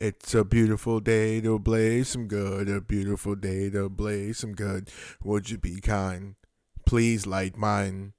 It's a beautiful day to blaze some good, a beautiful day to blaze some good. Would you be kind? Please light mine.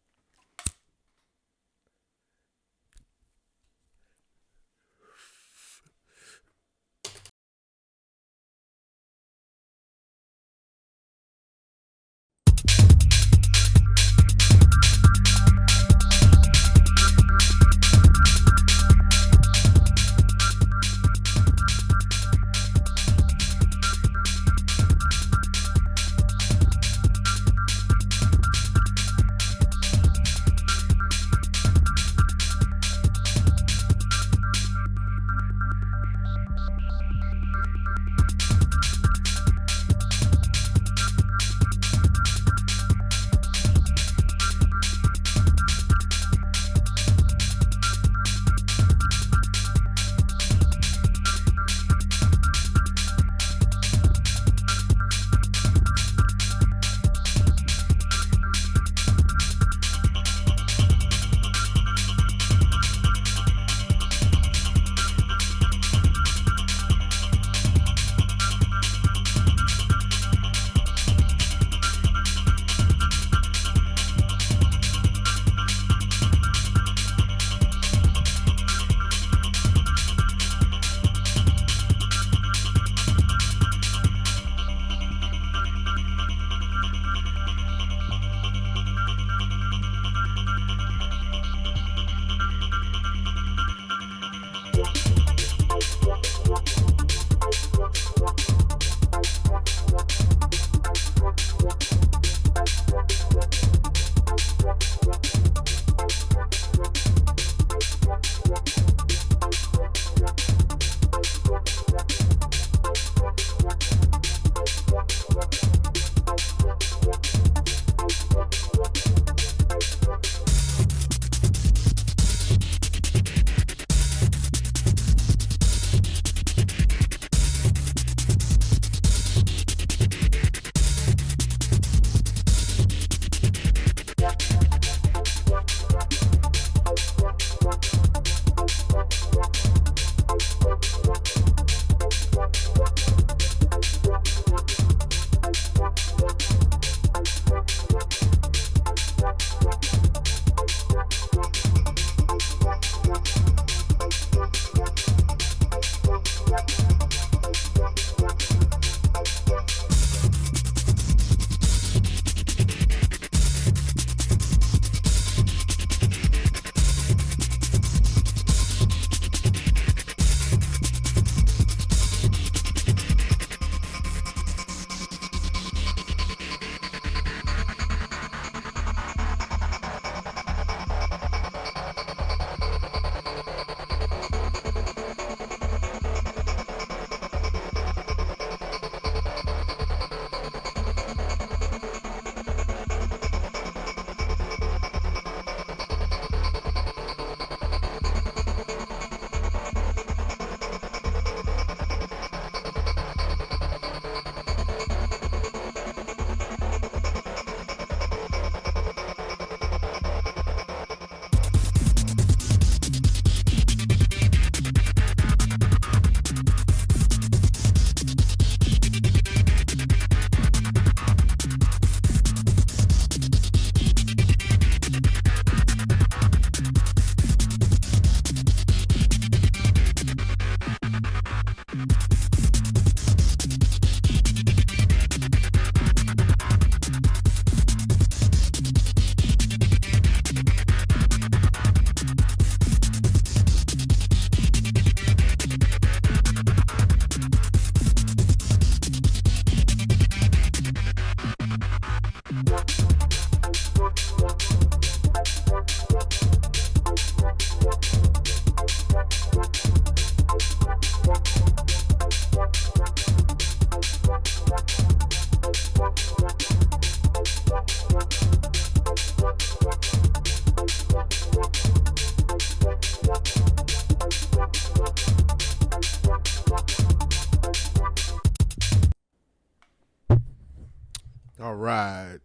All right.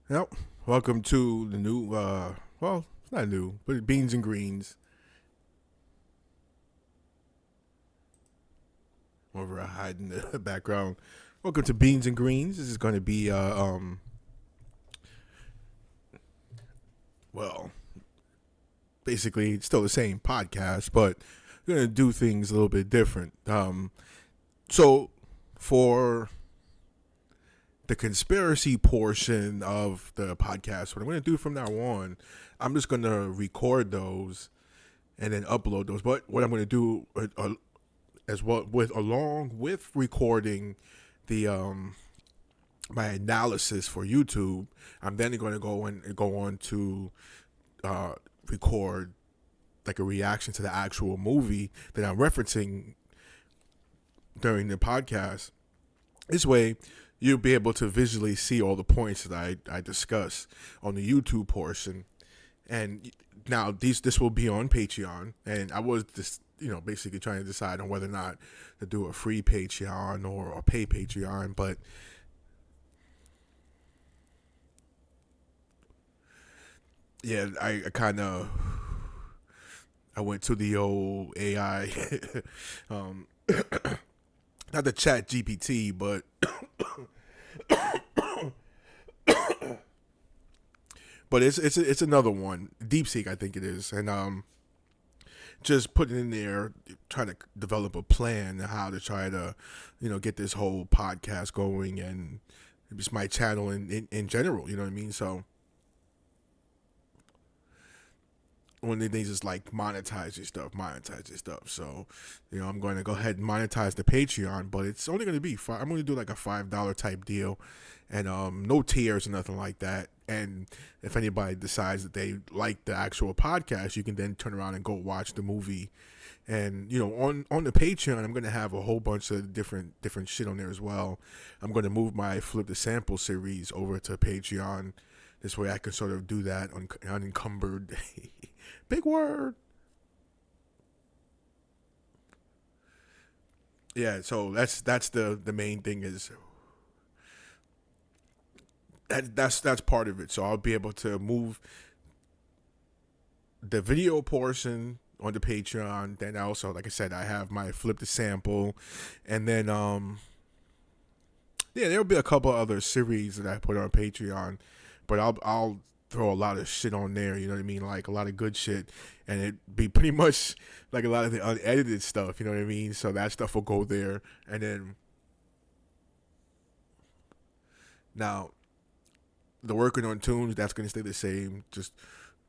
Yep. Welcome to the new, well, it's not new, but Beans and Greens. over a hide in the background. Welcome to Beans and Greens. This is going to be well, basically it's still the same podcast, but we're going to do things a little bit different. So for the conspiracy portion of the podcast, what I'm going to do from now on, I'm just going to record those and then upload those. But what I'm going to do as well along with recording the my analysis for YouTube, I'm then going to go on to record like a reaction to the actual movie that I'm referencing during the podcast. This way, you'll be able to visually see all the points that I discuss on the YouTube portion. And now this will be on Patreon, and I was just basically trying to decide on whether or not to do a free Patreon or a pay Patreon, but yeah, I went to the old AI, not the Chat GPT, but it's another one, DeepSeek, I think it is, and just putting in there, trying to develop a plan how to try to, get this whole podcast going and just my channel in general. You know what I mean? So when they just like monetize your stuff. So, I'm going to go ahead and monetize the Patreon, but it's only going to be I'm going to do like a $5 type deal, and no tiers or nothing like that. And if anybody decides that they like the actual podcast, you can then turn around and go watch the movie. And on the Patreon, I'm going to have a whole bunch of different shit on there as well. I'm going to move my Flip the Sample series over to Patreon. This way I can sort of do that unencumbered. Big word. Yeah, so that's the main thing is that's part of it. So I'll be able to move the video portion on the Patreon. Then also, like I said, I have my Flip the Sample, and then there'll be a couple other series that I put on Patreon, but I'll throw a lot of shit on there, you know what I mean? Like a lot of good shit, and it'd be pretty much like a lot of the unedited stuff, you know what I mean? So that stuff will go there, and then now the working on tunes, that's gonna stay the same. Just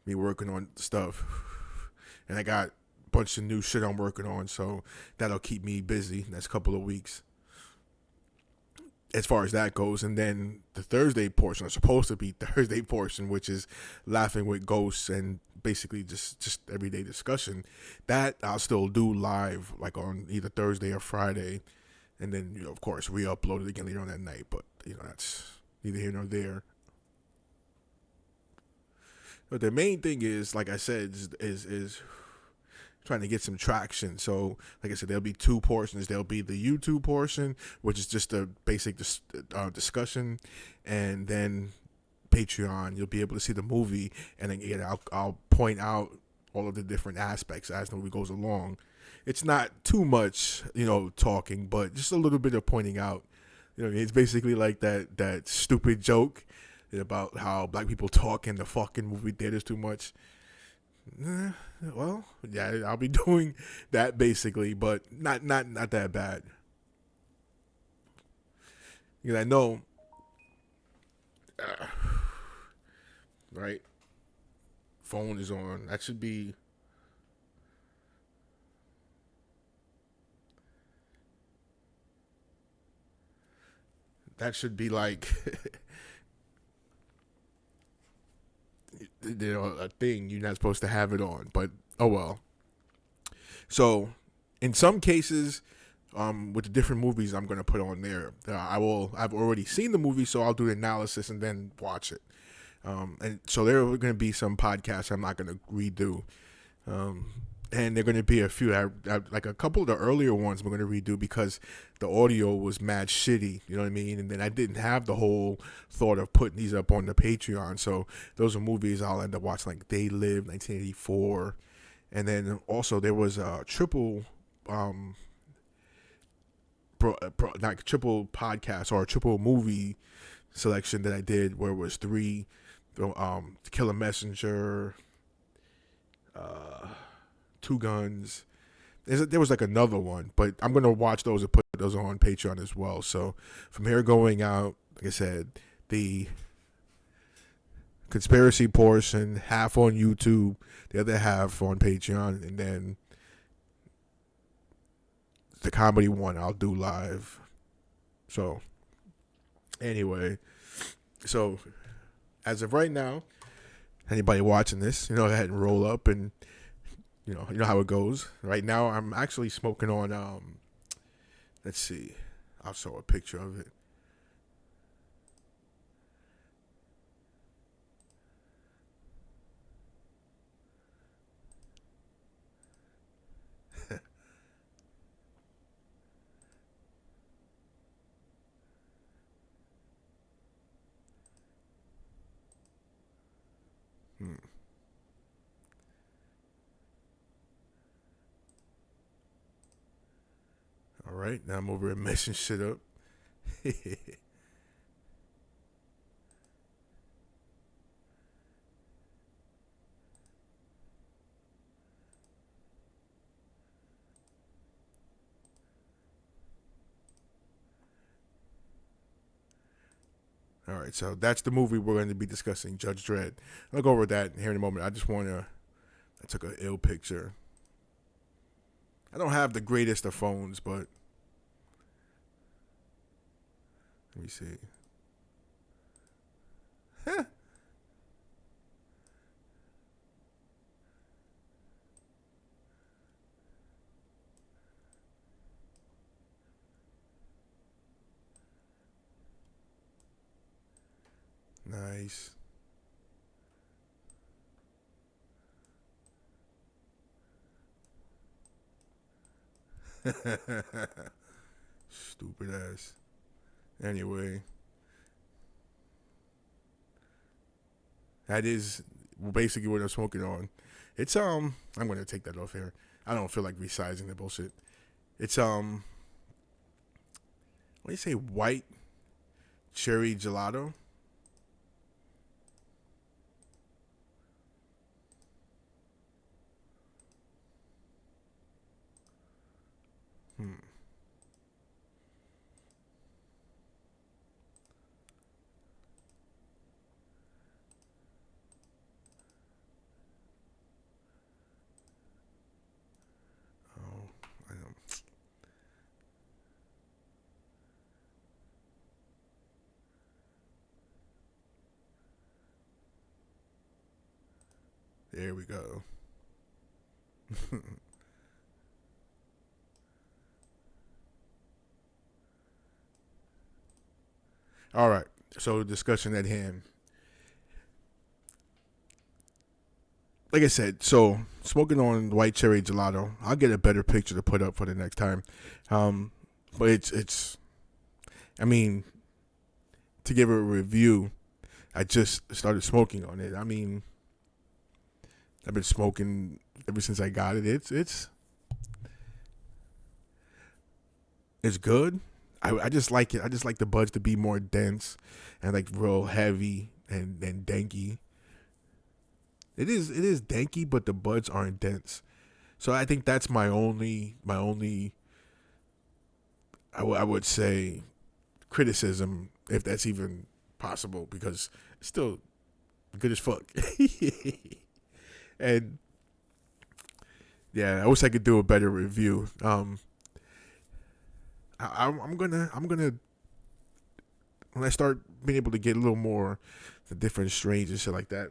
me working on stuff, and I got a bunch of new shit I'm working on, so that'll keep me busy next couple of weeks as far as that goes. And then the Thursday portion, or supposed to be Thursday portion, which is laughing with ghosts and basically just everyday discussion, that I'll still do live like on either Thursday or Friday, and then of course re-upload it again later on that night. But that's neither here nor there. But the main thing is, like I said, is trying to get some traction. So, like I said, there'll be two portions. There'll be the YouTube portion, which is just a basic discussion, and then Patreon, you'll be able to see the movie, and then again, I'll point out all of the different aspects as the movie goes along. It's not too much, talking, but just a little bit of pointing out. It's basically like that stupid joke about how black people talk in the fucking movie theaters too much. Well, yeah, I'll be doing that basically, but not that bad. Because I know, right? Phone is on. That should be. That should be like. A thing you're not supposed to have it on, but oh well. So in some cases, with the different movies I'm going to put on there, I've already seen the movie, so I'll do the analysis and then watch it. And so there are going to be some podcasts I'm not going to redo. And they're going to be a few, like a couple of the earlier ones we're going to redo because the audio was mad shitty, you know what I mean? And then I didn't have the whole thought of putting these up on the Patreon. So those are movies I'll end up watching, like They Live, 1984. And then also there was a triple not triple podcast or a triple movie selection that I did, where it was three, To Kill a Messenger, Two Guns. There was like another one, but I'm gonna watch those and put those on Patreon as well. So from here going out, like I said, the conspiracy portion, half on YouTube, the other half on Patreon, and then the comedy one I'll do live. So anyway, so as of right now, anybody watching this, go ahead and roll up, and you know how it goes. Right now I'm actually smoking on let's see, I'll show a picture of it. Hmm. All right, now I'm over here messing shit up. All right, so that's the movie we're going to be discussing, Judge Dredd. I'll go over that here in a moment. I took an ill picture. I don't have the greatest of phones, but let me see. Nice. Stupid ass. Anyway, that is basically what I'm smoking on. It's I'm gonna take that off here. I don't feel like resizing the bullshit. It's what do you say, white cherry gelato? Hmm. Oh, I don't. There we go. All right. So discussion at hand. Like I said, so smoking on white cherry gelato. I'll get a better picture to put up for the next time. But it's. I mean, to give a review, I just started smoking on it. I mean, I've been smoking ever since I got it. It's good. I just like it. I just like the buds to be more dense and like real heavy and danky. It is danky, but the buds aren't dense. So I think that's my only I would say criticism, if that's even possible, because it's still good as fuck. And yeah, I wish I could do a better review. I'm gonna when I start being able to get a little more the different strains and shit like that.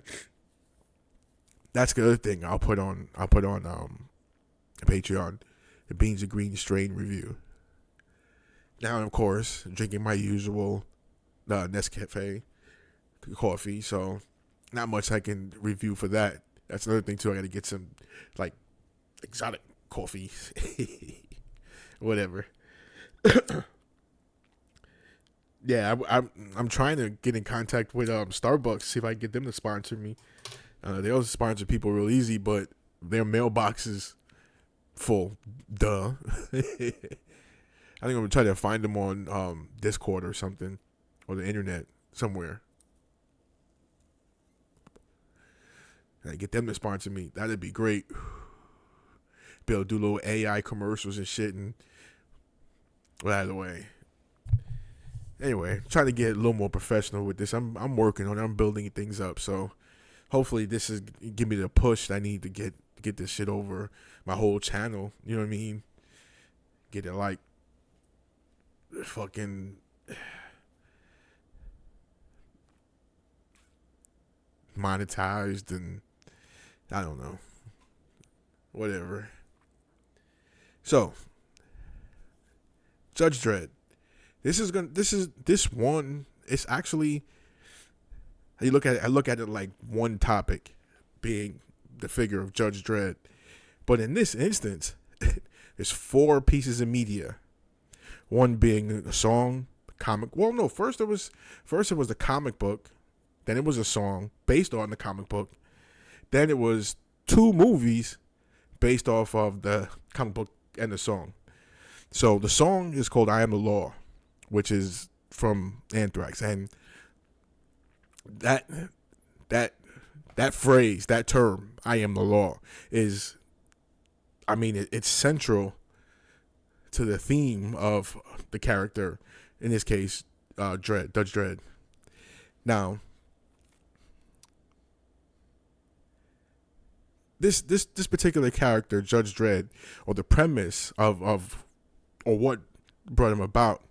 That's the other thing I'll put on Patreon, the Beans and Green strain review. Now, of course, drinking my usual Nescafe coffee, so not much I can review for that. That's another thing too. I got to get some like exotic coffee, whatever. Yeah, I'm trying to get in contact with Starbucks, see if I can get them to sponsor me. They also sponsor people real easy, but their mailbox is full. Duh. I think I'm gonna try to find them on Discord or something, or the internet somewhere. And get them to sponsor me. That'd be great. Be able to do little AI commercials and shit. And by the way, anyway, trying to get a little more professional with this. I'm working on it. I'm building things up. So hopefully this is give me the push I need to get this shit over my whole channel. You know what I mean? Get it like fucking monetized, and I don't know. Whatever. So, Judge Dredd. This one. It's actually, you look at it. I look at it like one topic, being the figure of Judge Dredd. But in this instance, there's four pieces of media. One being a song, comic. Well, no. First it was the comic book. Then it was a song based on the comic book. Then it was two movies based off of the comic book and the song. So the song is called "I Am the Law," which is from Anthrax, and that phrase, that term, "I am the law," is, I mean, it's central to the theme of the character, in this case, Dredd, Judge Dredd. Now, this particular character, Judge Dredd, or the premise of or what brought him about,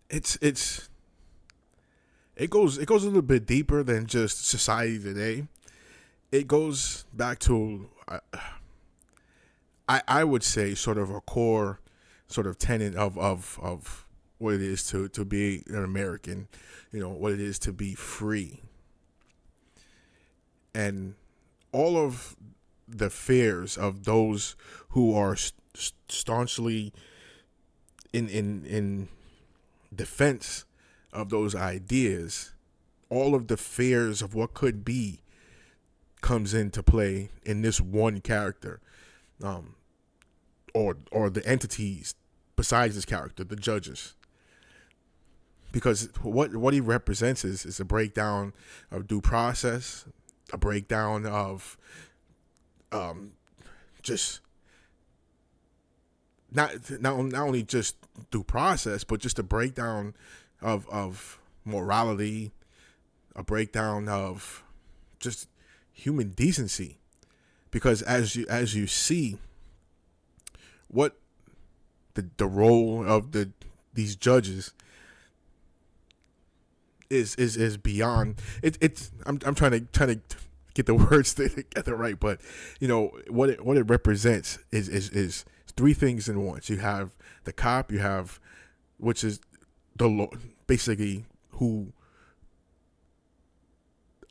it goes a little bit deeper than just society today. It goes back to I would say sort of a core sort of tenet of what it is to be an American, what it is to be free. And all of the fears of those who are staunchly in defense of those ideas, all of the fears of what could be comes into play in this one character, or the entities besides this character, the judges. Because what he represents is a breakdown of due process, a breakdown of just not only just due process, but just a breakdown of morality, a breakdown of just human decency. Because as you see, what the role of these judges is beyond it's I'm trying to get the words together right, but what it represents is three things in one. So you have the cop, you have, which is the law, basically, who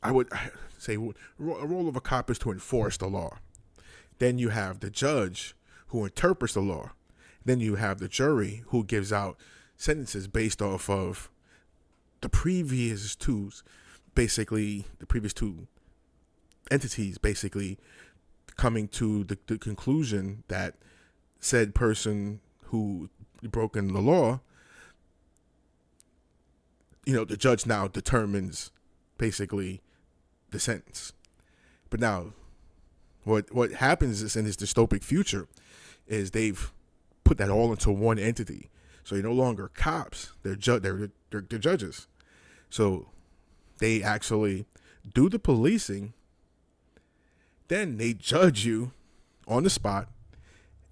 I would say a role of a cop is to enforce the law. Then you have the judge, who interprets the law. Then you have the jury, who gives out sentences based off of the previous two entities basically coming to the conclusion that said person who broken the law, the judge now determines basically the sentence. But now, what happens is, in this dystopic future, is they've put that all into one entity. So you're no longer cops; they're judges. So they actually do the policing, then they judge you on the spot,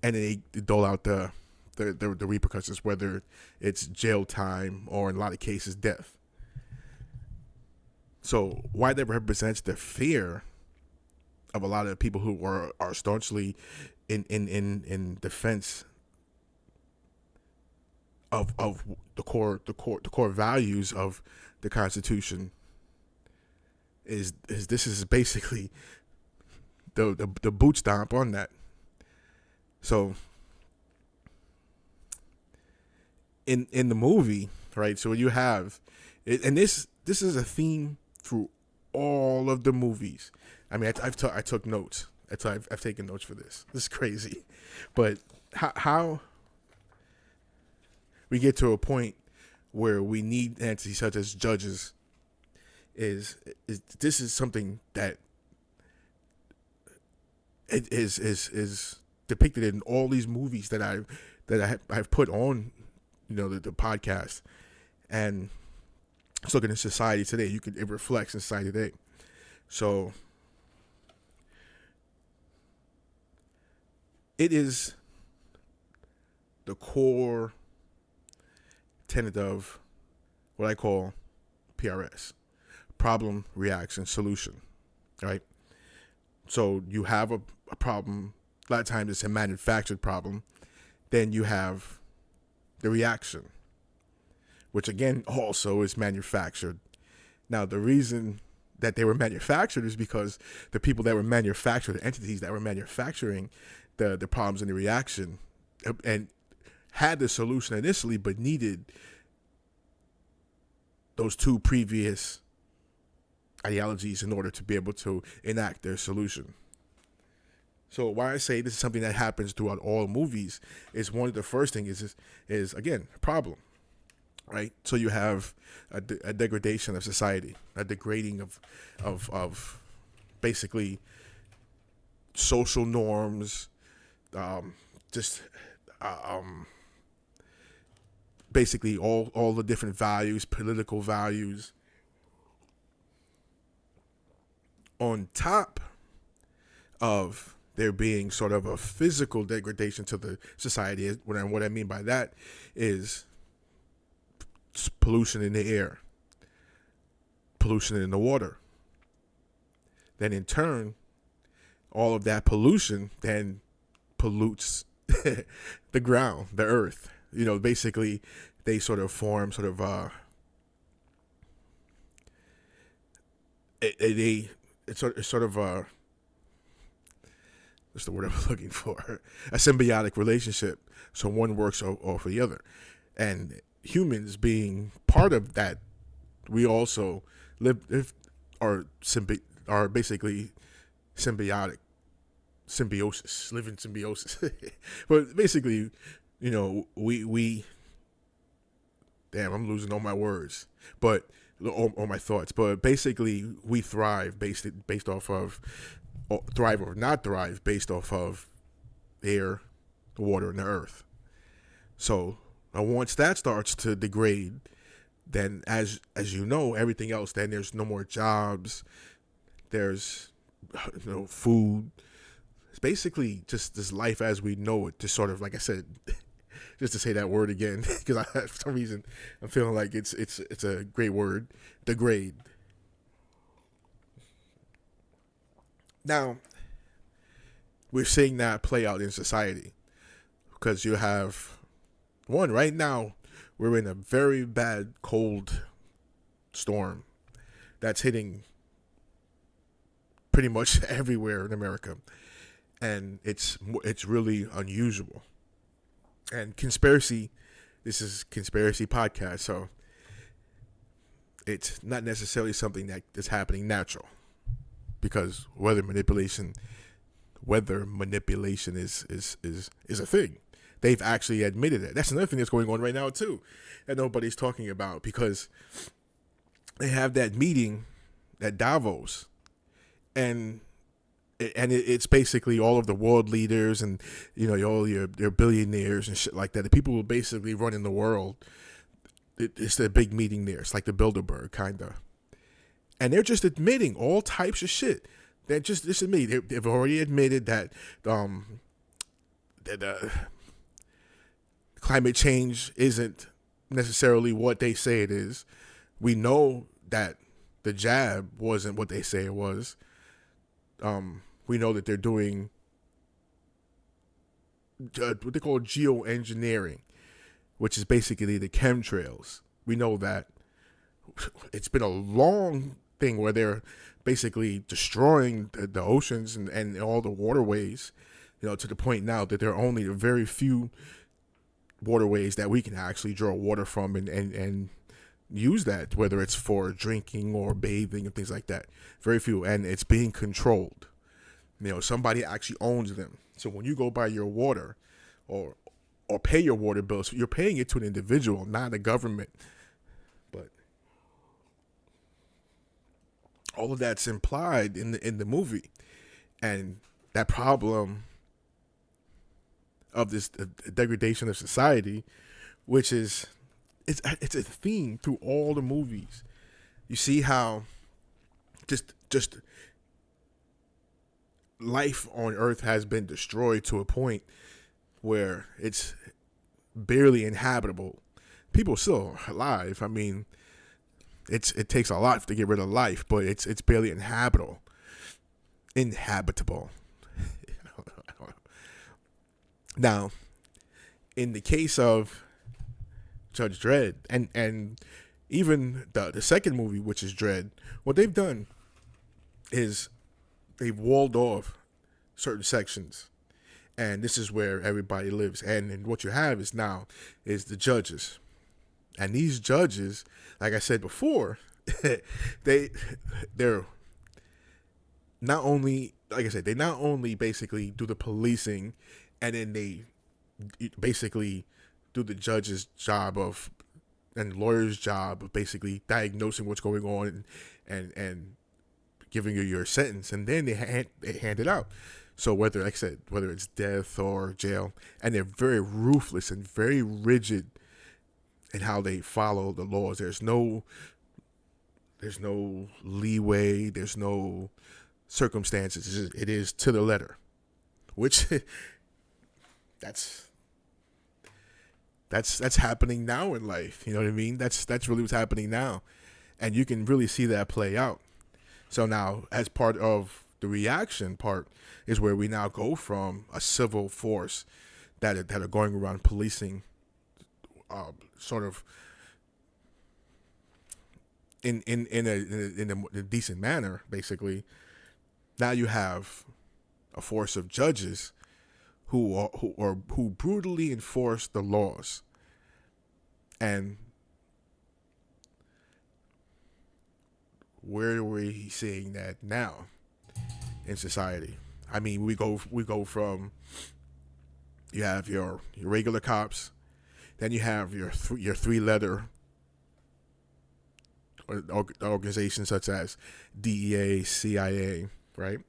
and they dole out the repercussions, whether it's jail time or, in a lot of cases, death. So why that represents the fear of a lot of people who are staunchly in defense of the core values of the Constitution is this is basically the boot stomp on that. So in the movie, right? So you have, and this is a theme through all of the movies. I mean, I took notes. I've taken notes for this. This is crazy, but how we get to a point where we need entities such as judges is this is something that it is depicted in all these movies that I've put on, the podcast, and let's look at society today. It reflects in society today. So it is the core tenet of what I call PRS, problem, reaction, solution, right? So you have a problem. A lot of times it's a manufactured problem. Then you have the reaction, which again also is manufactured. Now, the reason that they were manufactured is because the people that were manufactured, the entities that were manufacturing the problems and the reaction, and had the solution initially, but needed those two previous ideologies in order to be able to enact their solution. So why I say this is something that happens throughout all movies is one of the first things is again, a problem, right? So you have a degradation of society, a degrading of basically social norms, basically all the different values, political values. On top of there being sort of a physical degradation to the society, what I mean by that is pollution in the air, pollution in the water. Then in turn, all of that pollution then pollutes the ground, the earth. Basically they sort of form sort of it's sort of what's the word I'm looking for? A symbiotic relationship. So one works off of the other, and humans being part of that, we also are basically symbiotic, live in symbiosis. But basically, we damn, I'm losing all my words, but all my thoughts. But basically, we thrive based off of thrive or not thrive based off of air, the water, and the earth. So once that starts to degrade, then as you know, everything else, then there's no more jobs, there's food. It's basically just this life as we know it, just sort of, like I said, just to say that word again, because for some reason I'm feeling like it's a great word, degrade. Now, we're seeing that play out in society, because you have one right now. We're in a very bad cold storm that's hitting pretty much everywhere in America, and it's really unusual. And this is conspiracy podcast, so it's not necessarily something that is happening natural, because weather manipulation is a thing. They've actually admitted it. That's another thing that's going on right now too, that nobody's talking about, because they have that meeting at Davos, and it's basically all of the world leaders and all your billionaires and shit like that. The people who are basically running the world. It's the big meeting there. It's like the Bilderberg kind of, and they're just admitting all types of shit. They're just admitting. They've already admitted that climate change isn't necessarily what they say it is. We know that the jab wasn't what they say it was. We know that they're doing what they call geoengineering, which is basically the chemtrails. We know that it's been a long thing where they're basically destroying the oceans and all the waterways, to the point now that there are only a very few waterways that we can actually draw water from and use that, whether it's for drinking or bathing and things like that. Very few, and it's being controlled. Somebody actually owns them. So when you go buy your water, or pay your water bills, you're paying it to an individual, not a government. But all of that's implied in the movie, and that problem of this degradation of society, which is it's a theme through all the movies. You see how just life on Earth has been destroyed to a point where it's barely inhabitable. People still alive. I mean, it takes a lot to get rid of life, but it's barely inhabitable. Now, in the case of Judge Dredd and even the second movie, which is Dredd, what they've done is they've walled off certain sections, and this is where everybody lives. And what you have is the judges, and these judges, like I said before, they're not only, like I said, they not only basically do the policing, and then they basically do the judge's job and lawyer's job of basically diagnosing what's going on and giving you your sentence, and then they hand it out. So whether, like I said, whether it's death or jail, and they're very ruthless and very rigid in how they follow the laws. There's no leeway. There's no circumstances. It is to the letter, which that's happening now in life. You know what I mean? That's really what's happening now, and you can really see that play out. So now, as part of the reaction part, is where we now go from a civil force that are going around policing, sort of in a decent manner. Basically, now you have a force of judges who brutally enforce the laws. And where are we seeing that now in society? I mean, we go from, you have your regular cops, then you have your three-letter organizations such as DEA, CIA, right?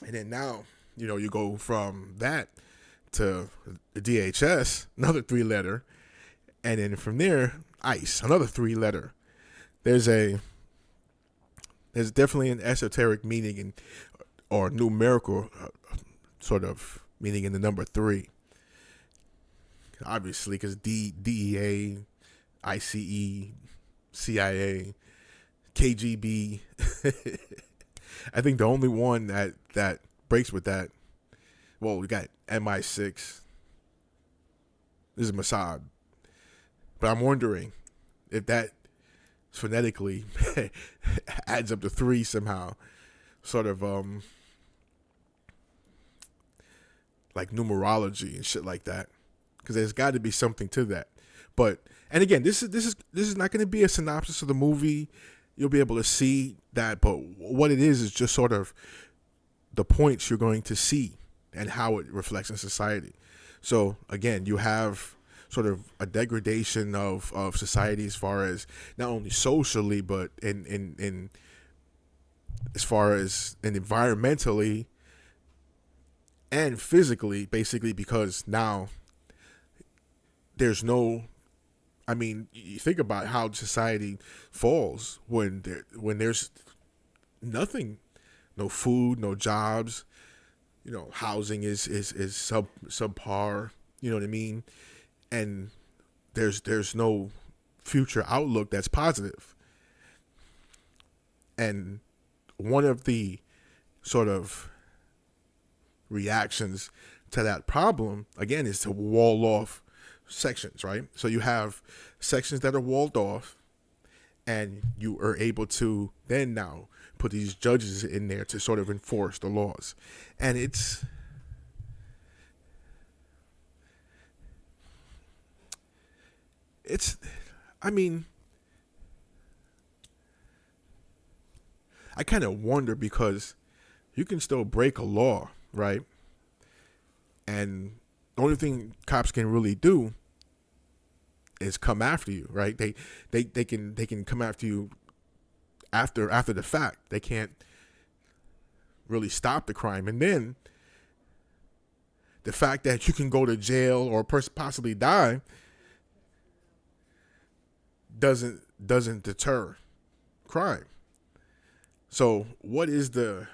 And then now, you go from that to the DHS, another three-letter, and then from there, ICE, another three-letter. There's definitely an esoteric meaning or numerical sort of meaning in the number 3. Obviously, because DEA, ICE, CIA, KGB. I think the only one that breaks with that, well, we got MI6. This is Mossad. But I'm wondering if that phonetically adds up to 3 somehow. Sort of like numerology and shit like that. Because there's got to be something to that. And again, this is not going to be a synopsis of the movie. You'll be able to see that, but what it is just sort of the points you're going to see and how it reflects in society. So again, you have sort of a degradation of society as far as not only socially, but in as far as environmentally and physically, basically, because now there's no, I mean, you think about how society falls when there's nothing, no food, no jobs, housing is subpar, you know what I mean? And there's no future outlook that's positive. And one of the sort of reactions to that problem, again, is to wall off sections, right? So you have sections that are walled off, and you are able to then now put these judges in there to sort of enforce the laws. And it's, I mean, I kind of wonder because you can still break a law, right? And the only thing cops can really do is come after you, right? They can come after you after the fact. They can't really stop the crime, and then the fact that you can go to jail or possibly die doesn't deter crime. So what is the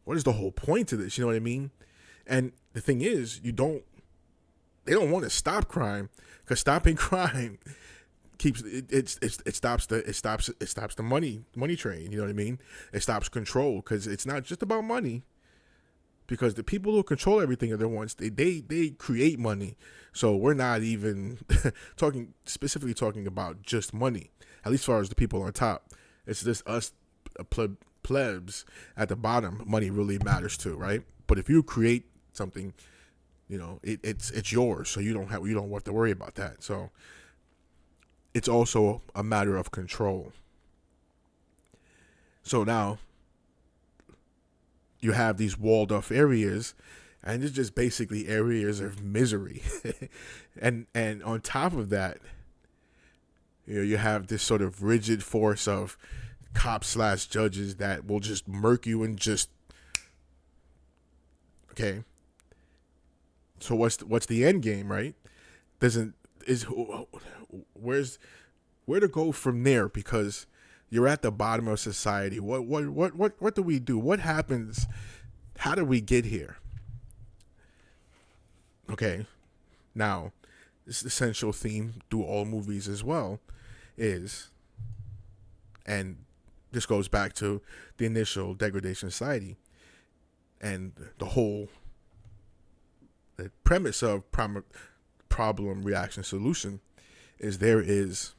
whole point to this? You know what I mean? And the thing is, they don't want to stop crime, because stopping crime keeps it stops the money train. You know what I mean? It stops control, because it's not just about money. Because the people who control everything are the ones they create money. So we're not even specifically talking about just money. At least as far as the people on top, it's just us plebs at the bottom. Money really matters too, right? But if you create something, it's yours, so you don't have to worry about that. So it's also a matter of control. So now you have these walled off areas, and it's just basically areas of misery. and on top of that, you have this sort of rigid force of cops / judges that will just murk you and just, okay. So what's the end game, right? Where to go from there? Because you're at the bottom of society. What do we do? What happens? How do we get here? Okay, now this essential theme through all movies as well is, and this goes back to the initial degradation society, and the premise of problem, reaction, solution is there is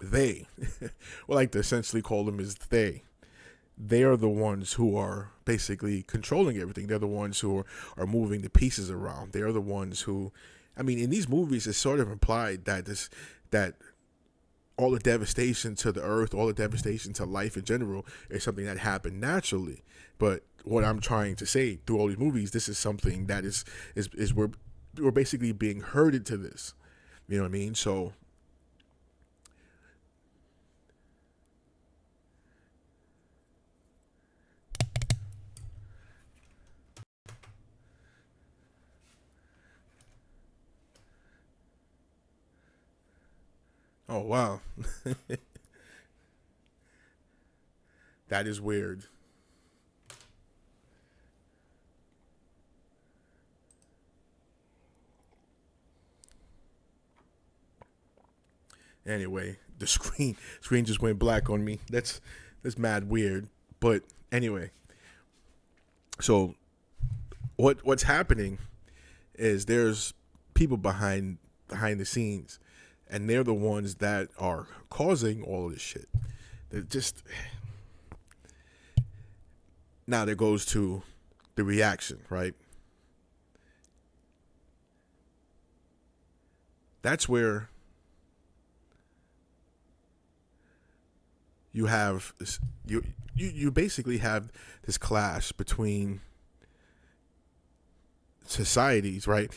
they. Well, I like to essentially call them is they. They are the ones who are basically controlling everything. They're the ones who are moving the pieces around. They are the ones who, I mean, in these movies, it's sort of implied that all the devastation to the earth, all the devastation to life in general, is something that happened naturally. But what I'm trying to say through all these movies, this is something that is we're basically being herded to this. You know what I mean? So oh wow. That is weird. Anyway, the screen just went black on me. That's mad weird. But anyway, so what's happening is there's people behind the scenes, and they're the ones that are causing all of this shit. They're just, now there goes to the reaction, right? That's where you have this, you basically have this clash between societies, right?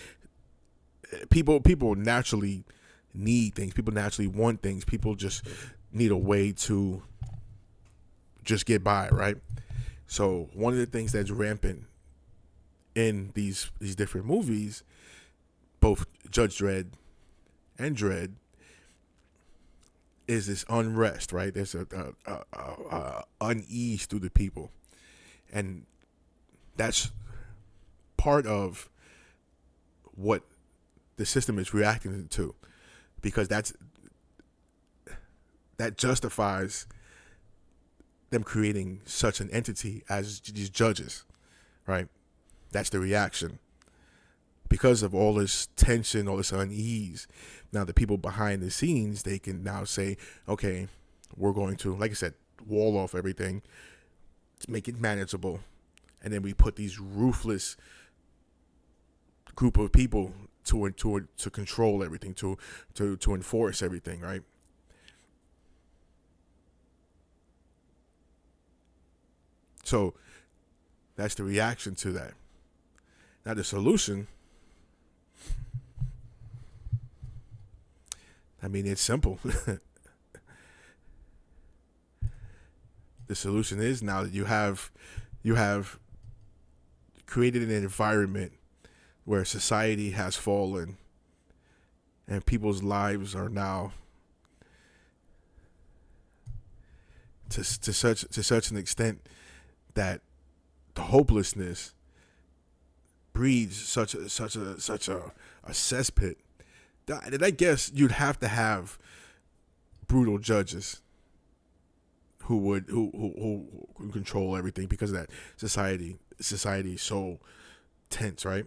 People naturally need things. People naturally want things. People just need a way to just get by, right? So one of the things that's rampant in these different movies, both Judge Dredd and Dredd, is this unrest, right? There's a unease through the people, and that's part of what the system is reacting to, because that justifies them creating such an entity as these judges, right? That's the reaction. Because of all this tension, all this unease, now the people behind the scenes, they can now say, okay, we're going to, like I said, wall off everything, make it manageable, and then we put these ruthless group of people to control everything, to enforce everything, right? So that's the reaction to that. Now the solution, I mean, it's simple. The solution is now that you have created an environment where society has fallen and people's lives are now to such an extent that the hopelessness breeds such a cesspit that I guess you'd have to have brutal judges who control everything because of that society is so tense, right?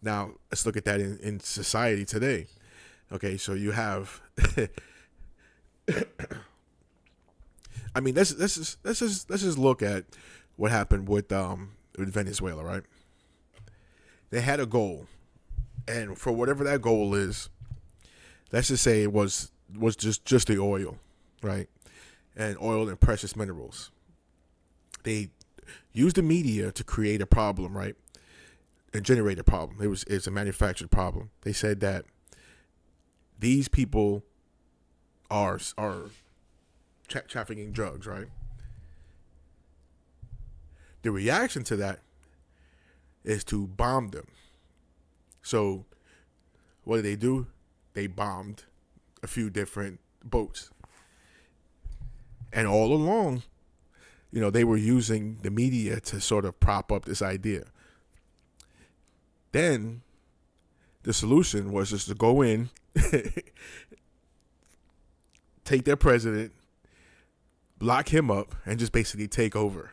Now let's look at that in society today. Okay, so you have I mean let's just look at what happened with Venezuela, right? They had a goal, and for whatever that goal is, let's just say it was just the oil, right? And oil and precious minerals. They used the media to create a problem, right? And generate a problem. It's a manufactured problem. They said that these people are trafficking drugs, right? The reaction to that is to bomb them. So what did they do? They bombed a few different boats. And all along, they were using the media to sort of prop up this idea. Then the solution was just to go in, take their president, lock him up, and just basically take over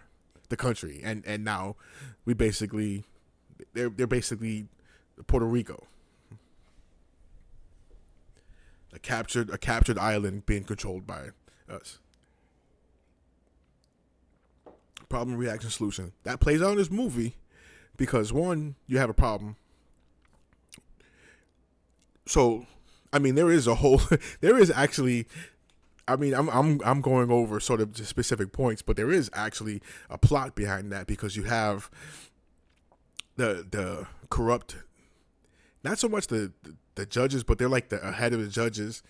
the country. And now they're basically Puerto Rico. A captured island being controlled by us. Problem, reaction, solution. That plays out in this movie because one, you have a problem. So, I mean, there is actually, I mean, I'm going over sort of specific points, but there is actually a plot behind that because you have the corrupt, not so much the judges, but they're like the head of the judges.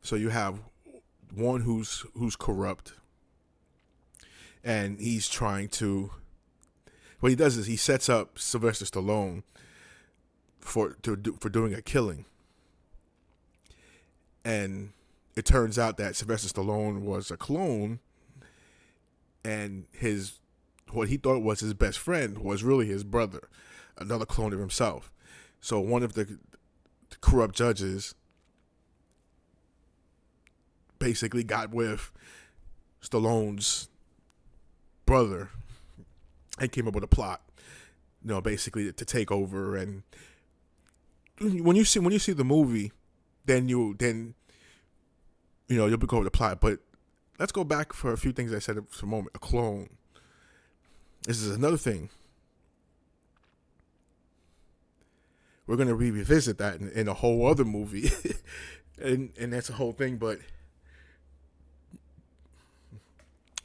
So you have one who's corrupt. And he's trying to. What he does is he sets up Sylvester Stallone for doing a killing, and it turns out that Sylvester Stallone was a clone, and what he thought was his best friend was really his brother, another clone of himself. So one of the corrupt judges basically got with Stallone's brother and came up with a plot, basically to take over. And when you see the movie, then you'll be going with the plot. But let's go back for a few things I said for a moment. A clone. This is another thing. We're going to revisit that in a whole other movie, and that's a whole thing. But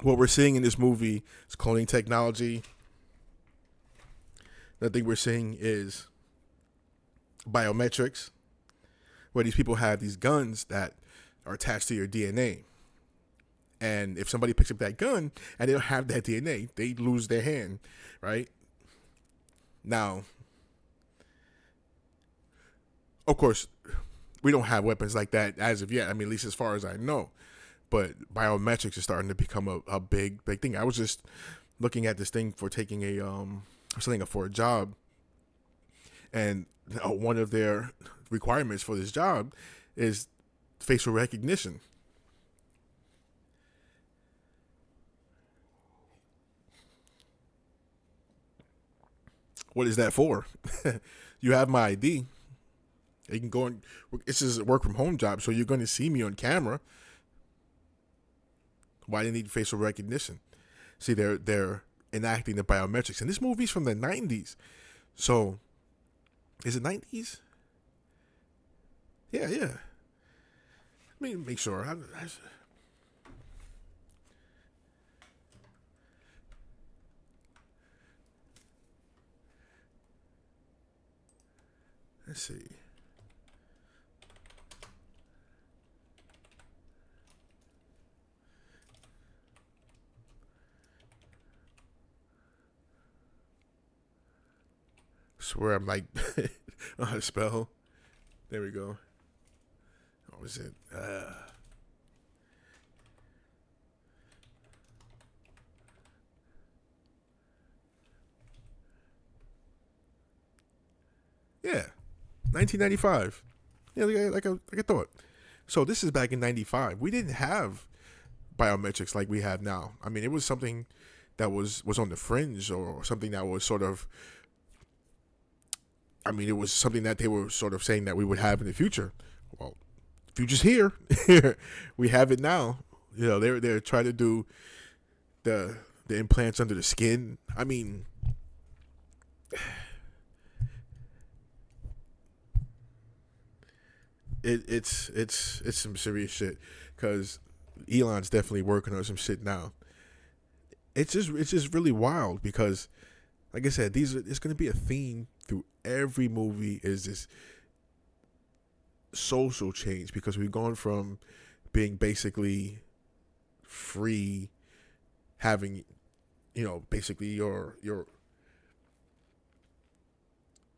what we're seeing in this movie is cloning technology. Another thing we're seeing is biometrics, where these people have these guns that are attached to your DNA. And if somebody picks up that gun and they don't have that DNA, they lose their hand, right? Now, of course, we don't have weapons like that as of yet. I mean, at least as far as I know. But biometrics is starting to become a big thing. I was just looking at this thing for taking something up for a job, and one of their requirements for this job is facial recognition. What is that for? You have my ID. You can go and this is a work from home job, so you're going to see me on camera. Why do you need facial recognition? See, they're enacting the biometrics, and this movie's from the 90s, so Is it 90s? Yeah, yeah. Let me make sure. Let's see. Swear I'm like, on how to spell. There we go. What was it? Yeah, 1995. Yeah, like I thought. So this is back in '95. We didn't have biometrics like we have now. I mean, it was something that was on the fringe, or something that was sort of. I mean, it was something that they were sort of saying that we would have in the future. Well, the future's here. We have it now. You know, they're trying to do the implants under the skin. I mean, it's some serious shit, because Elon's definitely working on some shit now. It's just really wild, because, like I said, it's going to be a theme through every movie, is this social change, because we've gone from being basically free, having, basically your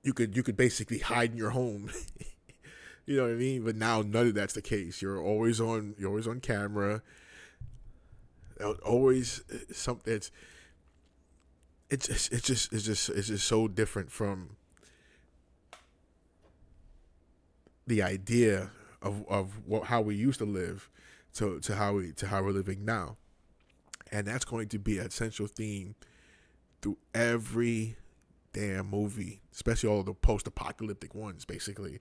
you could basically hide in your home. You know what I mean? But now none of that's the case. You're always on camera. Always something. It's just so different from the idea of how we used to live to how we're living now. And that's going to be an essential theme through every damn movie, especially all the post-apocalyptic ones. Basically,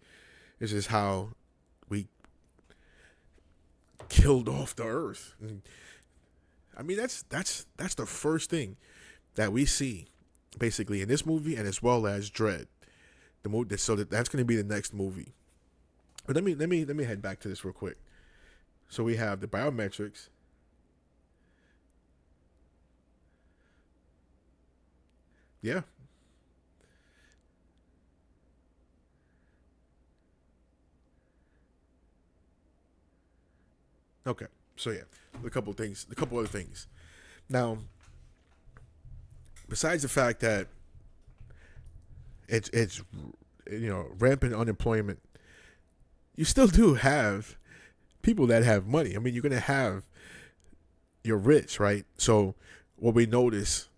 it's just how we killed off the earth. And, I mean, that's the first thing that we see, basically, in this movie, and as well as Dredd, the movie. So that's going to be the next movie. But let me head back to this real quick. So we have the biometrics. Yeah. Okay. So yeah, a couple other things. Now, besides the fact that it's rampant unemployment, you still do have people that have money. I mean, you're gonna have you're rich, right? So what we notice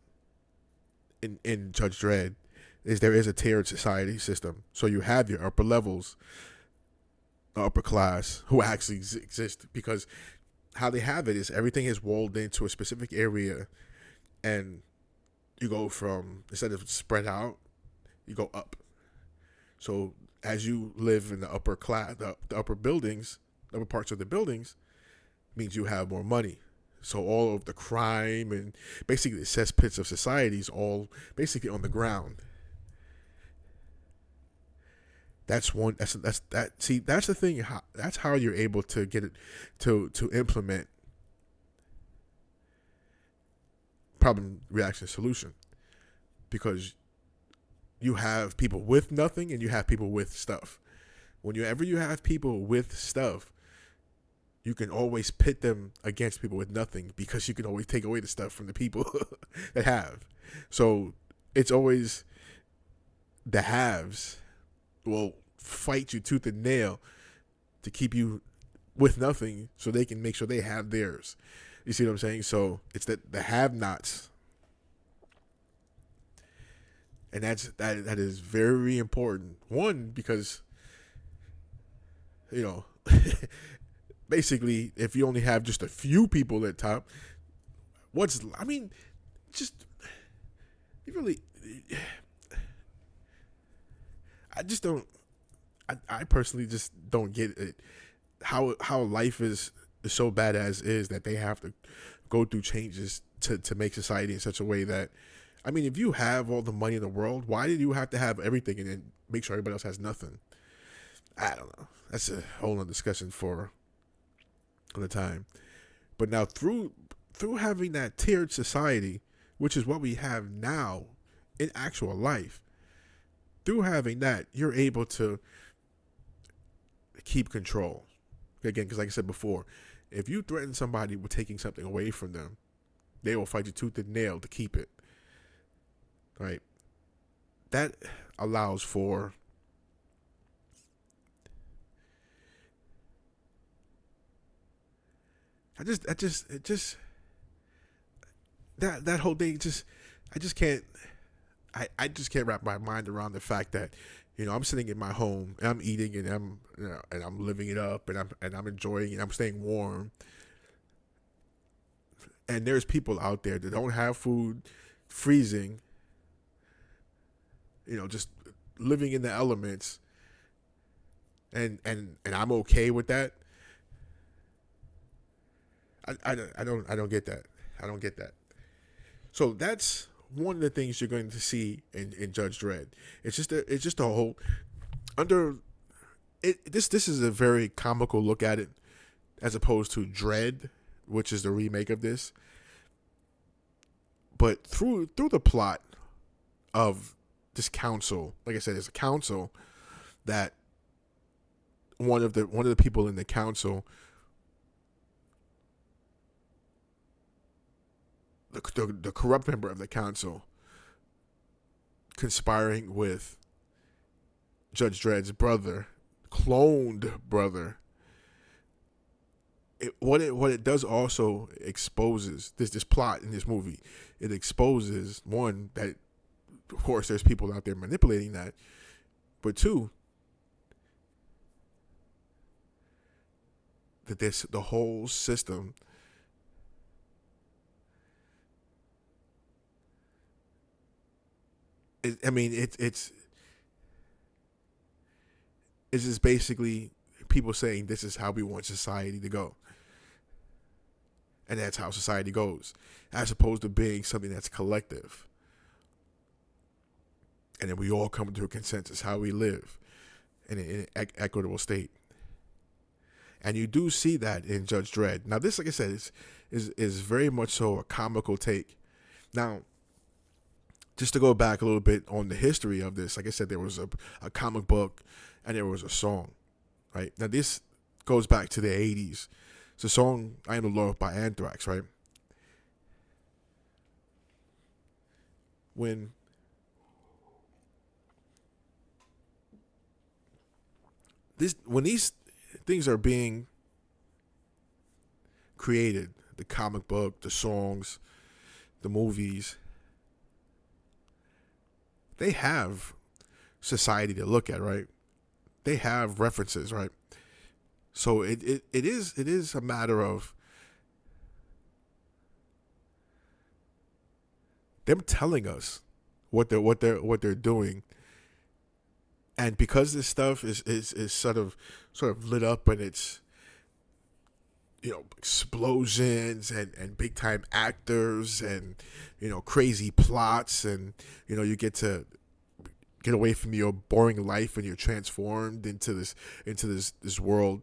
in Judge Dredd is there is a tiered society system. So you have your upper levels, upper class, who actually exist, because how they have it is everything is walled into a specific area, and you go from, instead of spread out, you go up. So as you live in the upper class, the upper buildings, the upper parts of the buildings, means you have more money. So all of the crime and basically the cesspits of society is all basically on the ground. That's one. That's that. See, that's the thing. That's how you're able to get it to implement problem reaction solution, because you have people with nothing and you have people with stuff. Whenever you have people with stuff, you can always pit them against people with nothing, because you can always take away the stuff from the people that have. So it's always the haves will fight you tooth and nail to keep you with nothing, so they can make sure they have theirs. You see what I'm saying? So it's that the have-nots, and that is very important. One, because you know, basically, if you only have just a few people at top, I mean, just you really, I just don't. I personally just don't get it. How life is so bad as is, that they have to go through changes to make society in such a way that I mean, if you have all the money in the world, why did you have to have everything and then make sure everybody else has nothing? I don't know. That's a whole other discussion for another time. But now through having that tiered society, which is what we have now in actual life, through having that, you're able to keep control. Again, because like I said before, if you threaten somebody with taking something away from them, they will fight you tooth and nail to keep it. Right? That allows for that whole thing I just can't I just can't wrap my mind around the fact that I'm sitting in my home and I'm eating and I'm living it up and I'm enjoying it. I'm staying warm, and there's people out there that don't have food, freezing, just living in the elements, and I'm okay with that. I don't get that. I don't get that. So that's one of the things you're going to see in Judge Dredd. It's just a whole under it. This is a very comical look at it, as opposed to Dredd, which is the remake of this. But through the plot of this council, like I said, it's a council that one of the people in the council, the corrupt member of the council, conspiring with Judge Dredd's brother, cloned brother. What it does also exposes this plot in this movie. It exposes, one, that of course there's people out there manipulating that, but two, that the whole system it's just basically people saying this is how we want society to go. And that's how society goes, as opposed to being something that's collective. And then we all come to a consensus how we live in an equitable state. And you do see that in Judge Dredd. Now, this, like I said, is very much so a comical take. Now, just to go back a little bit on the history of this, like I said, there was a comic book and there was a song, right? Now, this goes back to the 80s. It's a song, I Am the Lord by Anthrax, right? When these things are being created, the comic book, the songs, the movies, they have society to look at, right? They have references, right? So it is a matter of them telling us what they're doing, and because this stuff is sort of lit up, and it's explosions and big time actors and crazy plots, and you get to get away from your boring life and you're transformed into this world.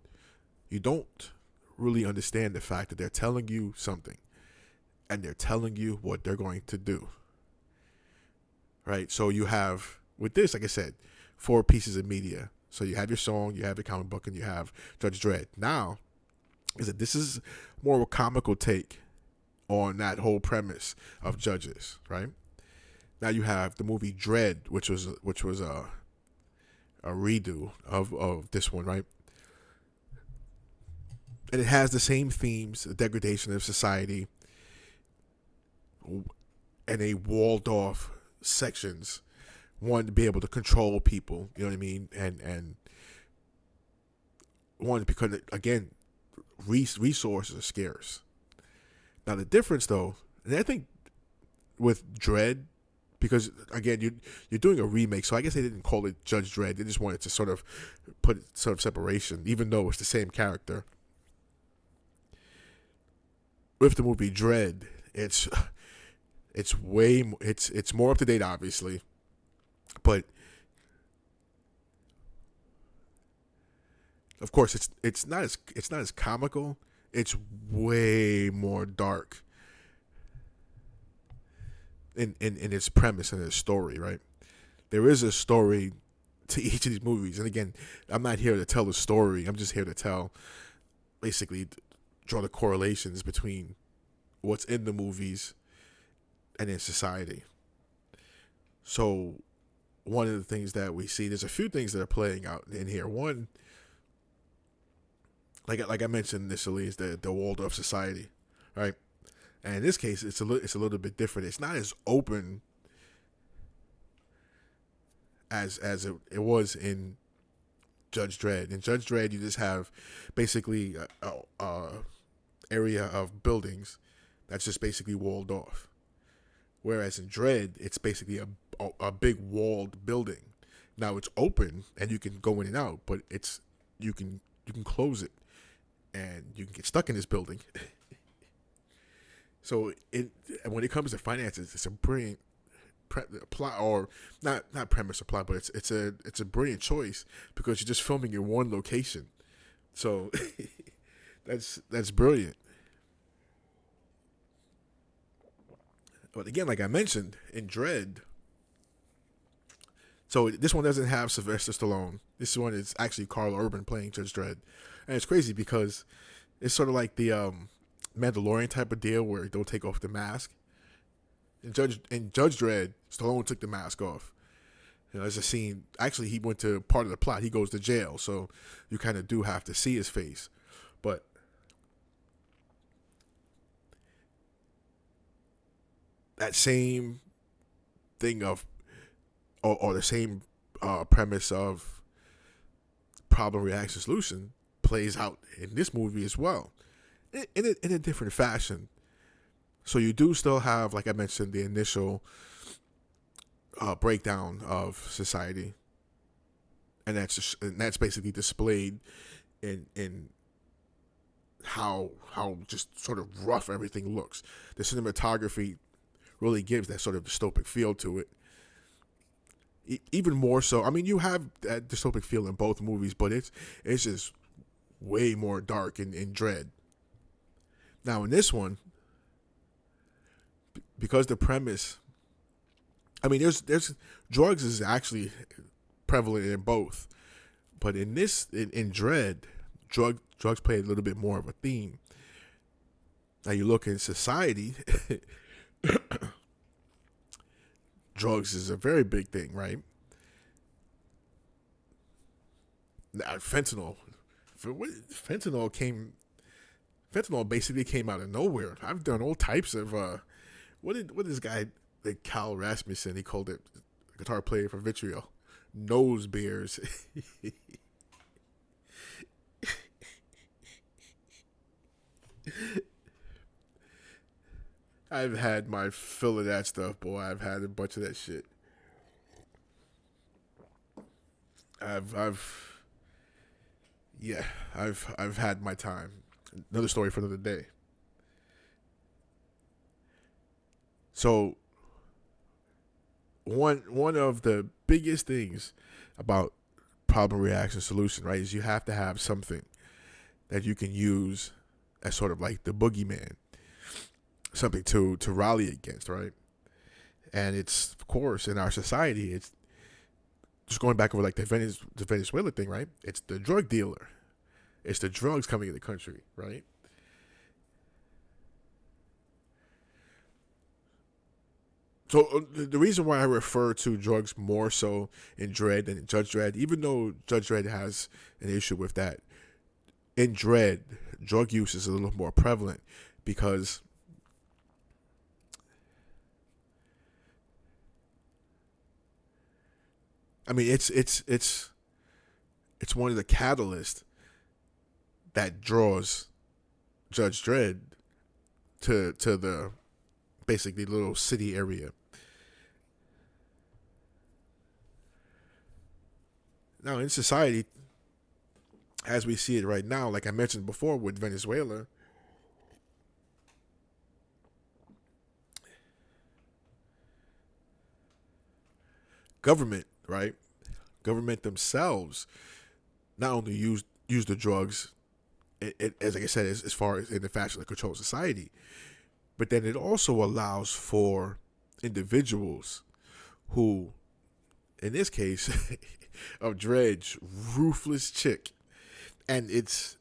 You don't really understand the fact that they're telling you something, and they're telling you what they're going to do. Right? So you have, with this, like I said, 4 pieces of media. So you have your song, you have your comic book, and you have Judge Dredd. Now, this is more of a comical take on that whole premise of judges, right? Now you have the movie Dredd, which was a redo of this one, right? And it has the same themes: the degradation of society, and a walled off sections. One, to be able to control people, you know what I mean, and one, because again, resources are scarce. Now the difference, though, and I think with Dredd, because again you're doing a remake, so I guess they didn't call it Judge Dredd. They just wanted to sort of put sort of separation, even though it's the same character. With the movie Dredd, it's It's more up to date, obviously, but of course it's not as comical. It's way more dark in its premise and its story, right? There is a story to each of these movies, and again, I'm not here to tell the story. I'm just here to tell, basically, draw the correlations between what's in the movies and in society. So, one of the things that we see, there's a few things that are playing out in here. One, like I mentioned initially, is the Waldorf society, right? And in this case, it's a little bit different. It's not as open as it was in Judge Dredd. In Judge Dredd, you just have basically a area of buildings that's just basically walled off. Whereas in Dredd, it's basically a big walled building. Now it's open and you can go in and out, but you can close it and you can get stuck in this building. So when it comes to finances, it's a brilliant plot, or not premise or plot, but it's a brilliant choice because you're just filming in one location. So that's brilliant. But again, like I mentioned in Dredd, so this one doesn't have Sylvester Stallone. This one is actually Carl Urban playing Judge Dredd, and it's crazy because it's sort of like the Mandalorian type of deal where don't take off the mask. In Judge Dredd, Stallone took the mask off. There's a scene. Actually, he went to part of the plot. He goes to jail, so you kind of do have to see his face. But that same thing of, or the same premise of problem, reaction, solution plays out in this movie as well, in a different fashion. So you do still have, like I mentioned, the initial breakdown of society, and that's basically displayed in how just sort of rough everything looks. The cinematography really gives that sort of dystopic feel to it. Even more so, I mean, you have that dystopic feel in both movies, but it's just way more dark in Dredd. Now in this one, because the premise, I mean, there's drugs is actually prevalent in both, but in Dredd, drugs play a little bit more of a theme. Now you look in society, drugs is a very big thing, right? Now, fentanyl basically came out of nowhere. I've done all types of what this guy, like Cal Rasmussen, he called it, guitar player for Vitriol, nose beers. I've had my fill of that stuff, boy. I've had a bunch of that shit. I've yeah, I've had my time. Another story for another day. So one of the biggest things about problem, reaction, solution, right, is you have to have something that you can use as sort of like the boogeyman, something to rally against, right? And it's, of course, in our society, it's just going back over like the Venezuela thing, right? It's the drug dealer. It's the drugs coming in the country, right? So the reason why I refer to drugs more so in Dredd than in Judge Dredd, even though Judge Dredd has an issue with that, in Dredd, drug use is a little more prevalent because I mean it's one of the catalysts that draws Judge Dredd to the basically little city area. Now in society, as we see it right now, like I mentioned before with Venezuela, government, right? Government themselves not only use the drugs, as like I said, as far as in the fashion of controlled society, but then it also allows for individuals who, in this case, of Dredge, ruthless chick, and it's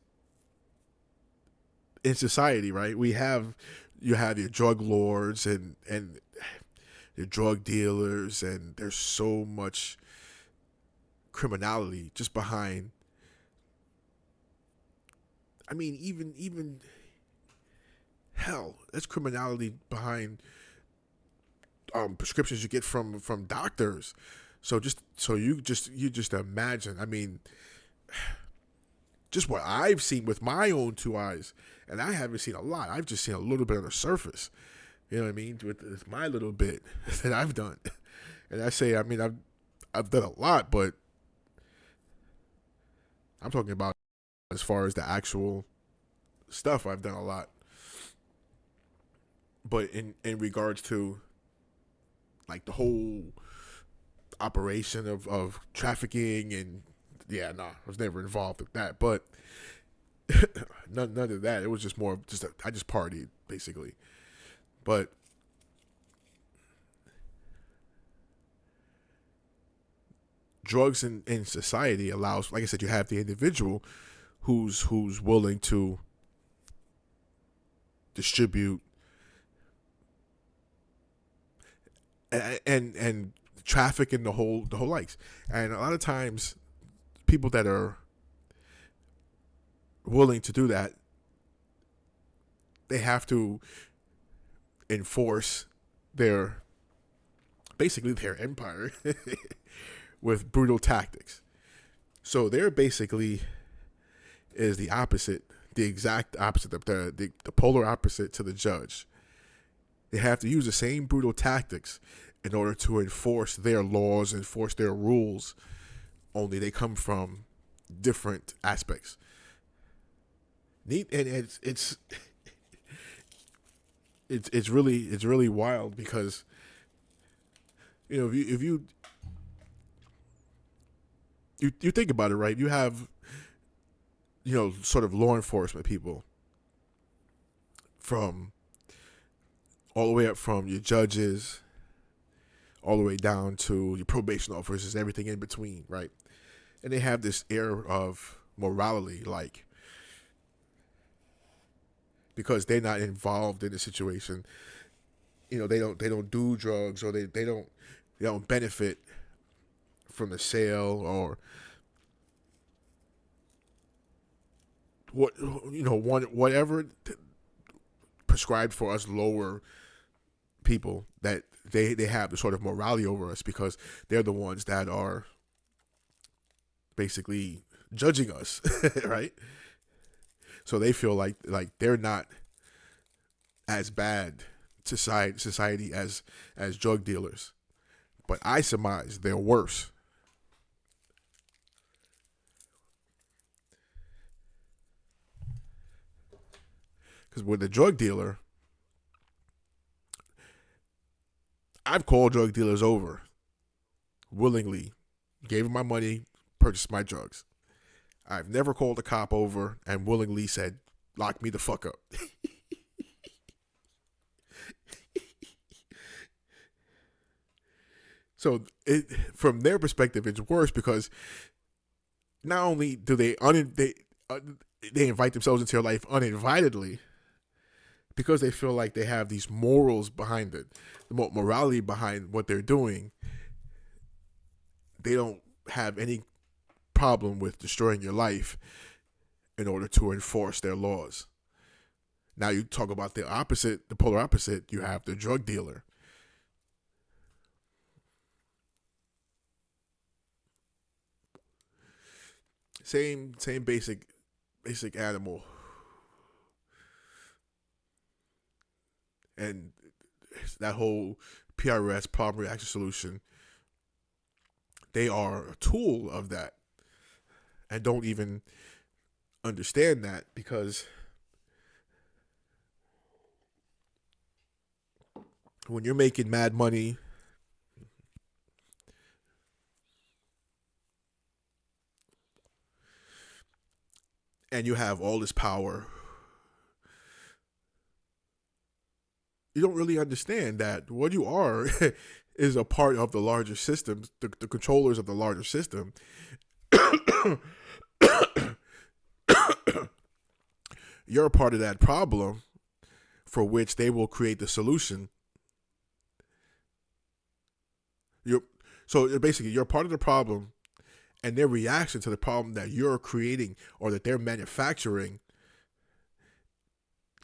in society, right? You have your drug lords and your drug dealers, and there's so much criminality just behind. I mean, even hell, there's criminality behind prescriptions you get from doctors. So you just imagine. I mean, just what I've seen with my own two eyes, and I haven't seen a lot. I've just seen a little bit on the surface. You know what I mean? With my little bit that I've done, and I mean, I've done a lot, but I'm talking about as far as the actual stuff. I've done a lot, but in regards to like the whole operation of trafficking and yeah, nah, I was never involved with that. But none of that. It was just more of I just partied basically. But drugs in society allows, like I said, you have the individual who's willing to distribute and traffic in the whole likes. And a lot of times people that are willing to do that, they have to enforce their basically their empire with brutal tactics. So they're basically is the opposite, the exact opposite, the polar opposite to the judge. They have to use the same brutal tactics in order to enforce their laws, enforce their rules. Only they come from different aspects. Neat, and it's really wild because you know if you think about it, right? You have sort of law enforcement people from all the way up from your judges all the way down to your probation officers, everything in between, right? And they have this air of morality, like because they're not involved in the situation, they don't do drugs or they don't benefit from the sale or whatever prescribed for us lower people, that they have the sort of morality over us because they're the ones that are basically judging us, right? So they feel like they're not as bad to society as drug dealers, but I surmise they're worse. Because with a drug dealer, I've called drug dealers over willingly, gave them my money, purchased my drugs. I've never called a cop over and willingly said, lock me the fuck up. So from their perspective, it's worse because not only do they invite themselves into your life uninvitedly because they feel like they have these morals behind it, the morality behind what they're doing. They don't have any problem with destroying your life in order to enforce their laws. Now you talk about the opposite, the polar opposite. You have the drug dealer. Same basic animal, and that whole PRS, problem reaction solution. They are a tool of that, and don't even understand that because when you're making mad money and you have all this power, you don't really understand that what you are is a part of the larger system, the controllers of the larger system. You're a part of that problem for which they will create the solution. You're so basically you're part of the problem, and their reaction to the problem that you're creating or that they're manufacturing,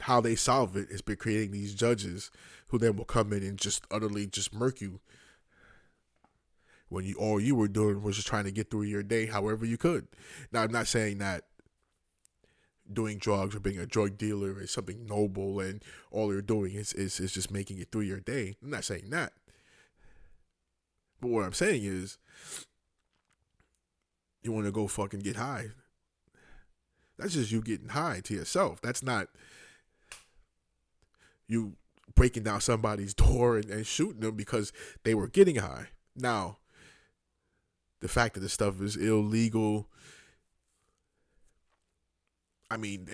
how they solve it is by creating these judges who then will come in and just utterly just murk you when you all you were doing was just trying to get through your day however you could. Now, I'm not saying that doing drugs or being a drug dealer is something noble and all you're doing is just making it through your day. I'm not saying that. But what I'm saying is you want to go fucking get high. That's just you getting high to yourself. That's not you breaking down somebody's door and shooting them because they were getting high. Now, the fact that this stuff is illegal, I mean,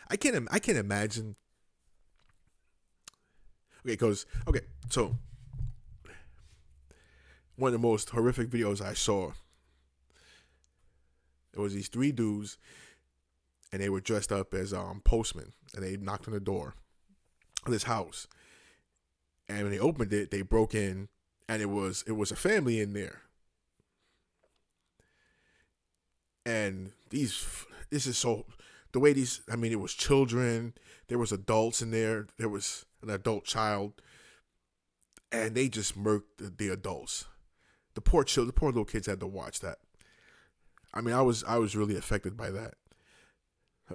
I can't imagine. Okay, so one of the most horrific videos I saw, it was these three dudes, and they were dressed up as postmen, and they knocked on the door of this house, and when they opened it, they broke in, and it was a family in there, and this is so the way these. I mean, it was children, there was adults in there, there was an adult child, and they just murked the adults. The poor little kids had to watch that. I mean, I was really affected by that.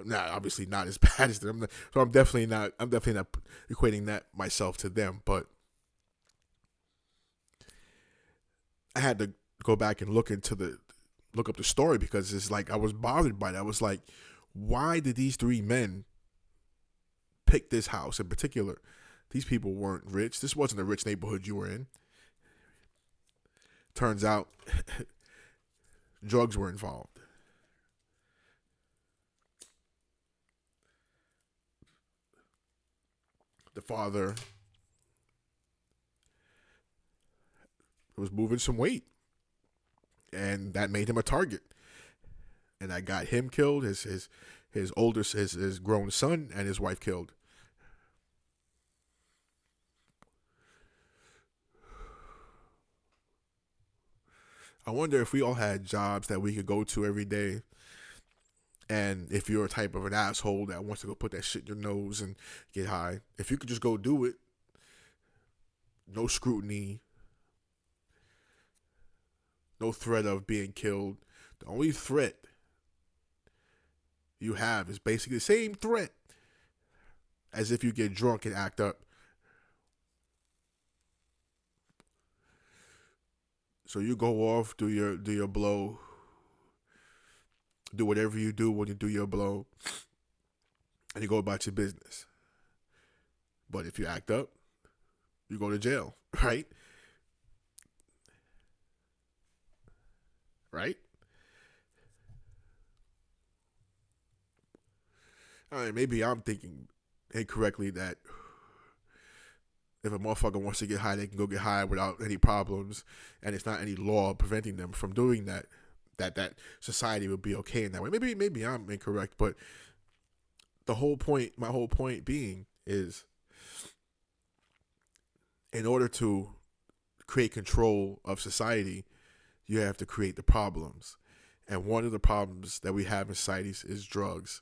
Now, obviously not as bad as them, so I'm definitely not equating that myself to them. But I had to go back and look up the story because it's like I was bothered by that. I was like, why did these three men pick this house in particular? These people weren't rich. This wasn't a rich neighborhood you were in. Turns out drugs were involved. The father was moving some weight, and that made him a target. And that got him killed, his grown son, and his wife killed. I wonder if we all had jobs that we could go to every day, and if you're a type of an asshole that wants to go put that shit in your nose and get high, if you could just go do it, no scrutiny, no threat of being killed. The only threat you have is basically the same threat as if you get drunk and act up. So you go off, do your blow, do whatever you do when you do your blow, and you go about your business. But if you act up, you go to jail, right? Right? All right, maybe I'm thinking incorrectly that if a motherfucker wants to get high, they can go get high without any problems, and it's not any law preventing them from doing that. That society would be okay in that way. Maybe I'm incorrect, but my whole point being is, in order to create control of society, you have to create the problems, and one of the problems that we have in societies is drugs,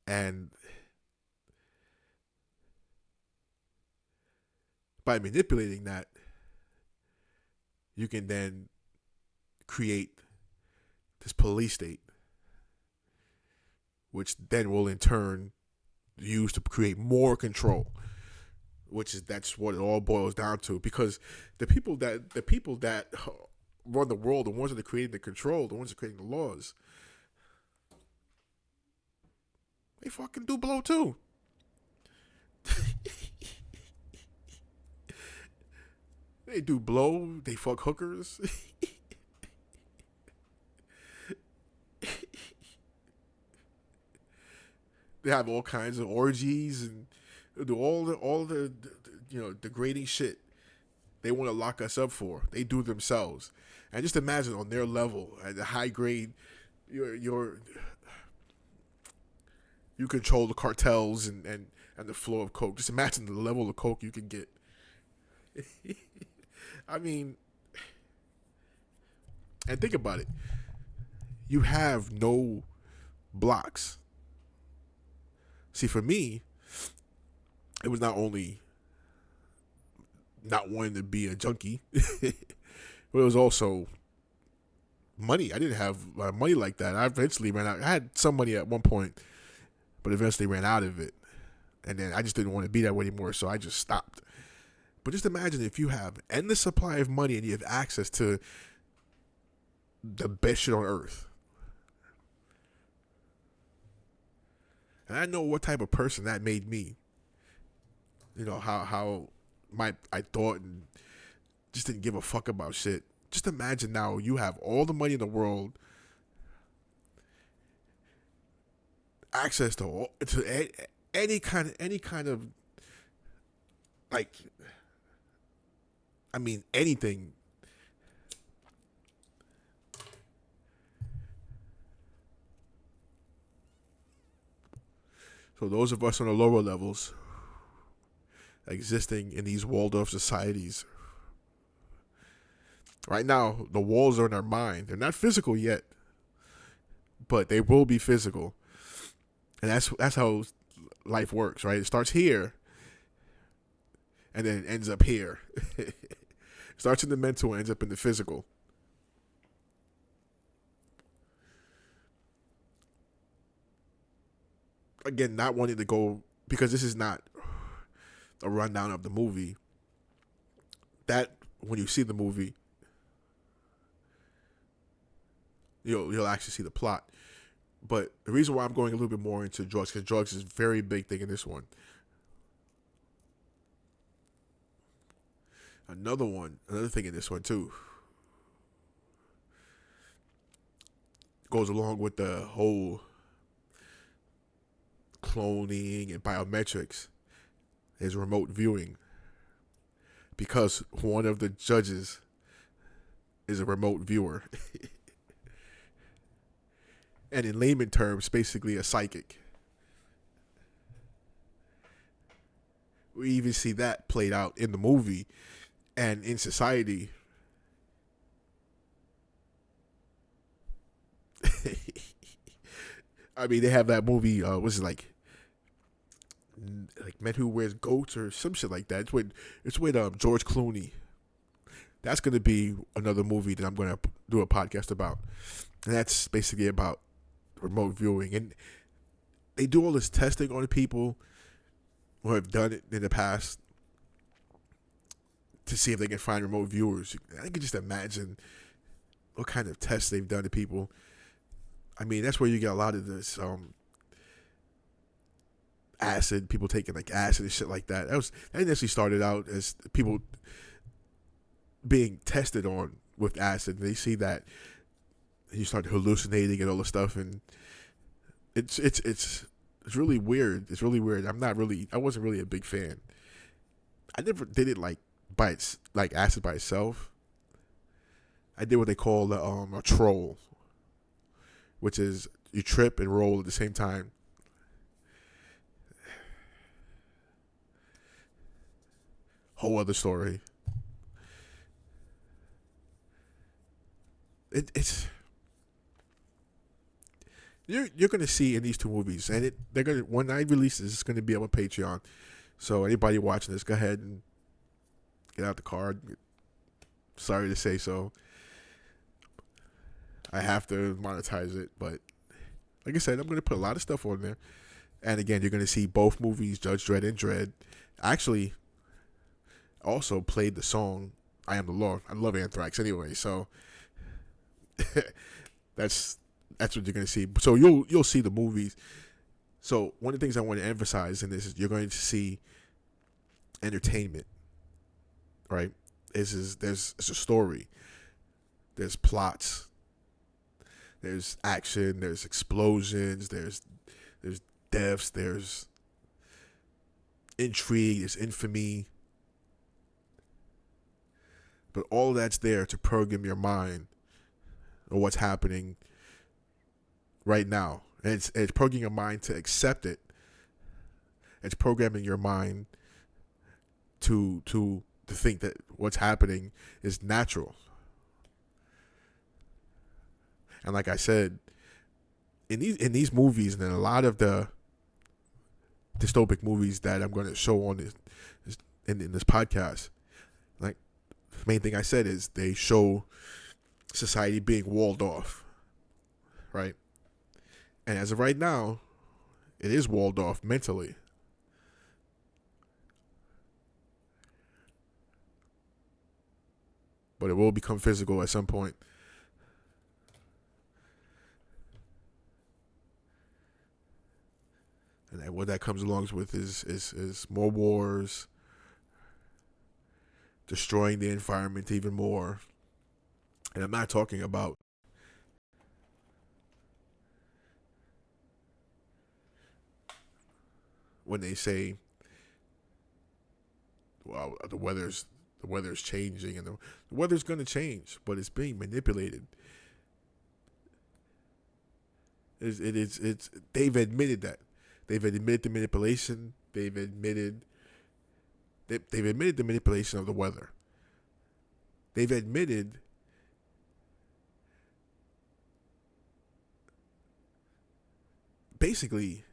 and by manipulating that, you can then create this police state, which then will in turn use to create more control, that's what it all boils down to. Because the people that run the world, the ones that are creating the control, the ones that are creating the laws, they fucking do blow too. They do blow. They fuck hookers. They have all kinds of orgies and do all the degrading shit they want to lock us up for. They do themselves. And just imagine on their level, at the high grade, you're you control the cartels and the flow of coke. Just imagine the level of coke you can get. I mean, and think about it. You have no blocks. See, for me, it was not only not wanting to be a junkie, but it was also money. I didn't have money like that. I eventually ran out. I had some money at one point, but eventually ran out of it. And then I just didn't want to be that way anymore, so I just stopped. But just imagine if you have endless supply of money and you have access to the best shit on earth. And I know what type of person that made me. You know, how I thought and just didn't give a fuck about shit. Just imagine now you have all the money in the world, access to any kind of like, I mean, anything. So those of us on the lower levels, existing in these Waldorf societies, right now the walls are in our mind. They're not physical yet, but they will be physical. And that's how life works, right? It starts here, and then it ends up here. It starts in the mental, ends up in the physical. Again, not wanting to go, because this is not a rundown of the movie. That, when you see the movie, you'll actually see the plot. But the reason why I'm going a little bit more into drugs, because drugs is a very big thing in this one. Another thing in this one too, goes along with the whole cloning and biometrics, is remote viewing. Because one of the judges is a remote viewer. And in layman terms, basically a psychic. We even see that played out in the movie and in society. I mean, they have that movie, what's it like Men Who Wears Goats or some shit like that. It's with George Clooney. That's going to be another movie that I'm going to do a podcast about. And that's basically about remote viewing. And they do all this testing on the people who have done it in the past to see if they can find remote viewers. I can just imagine what kind of tests they've done to people. I mean, that's where you get a lot of this acid, people taking like acid and shit like that. That initially started out as people being tested on with acid, and they see that you start hallucinating and all the stuff, and it's really weird. It's really weird. I wasn't really a big fan. I never did it like acid by itself. I did what they call a troll, which is you trip and roll at the same time. Whole other story. It's you're gonna see in these two movies, and they're gonna, when I release this, it's gonna be on Patreon. So anybody watching this, go ahead and get out the card. Sorry to say so. I have to monetize it, but like I said, I'm gonna put a lot of stuff on there. And again, you're gonna see both movies, Judge Dredd and Dredd. Actually, also played the song "I Am the Law." I love Anthrax anyway, so that's what you're gonna see. So you'll see the movies. So one of the things I want to emphasize in this is you're going to see entertainment, right? There's a story, there's plots, there's action, there's explosions, there's deaths, there's intrigue, there's infamy. But all that's there to program your mind of what's happening right now. And it's programming your mind to accept it. It's programming your mind to think that what's happening is natural. And like I said, in these movies and in a lot of the dystopic movies that I'm going to show on in this podcast, like the main thing I said is they show society being walled off, right? And as of right now, it is walled off mentally. But it will become physical at some point. And what that comes along with is more wars, destroying the environment even more. And I'm not talking about when they say, well, the weather's changing, and the weather's going to change, but it's being manipulated. It's they've admitted that. They've admitted the manipulation. They've admitted the manipulation of the weather. They've admitted basically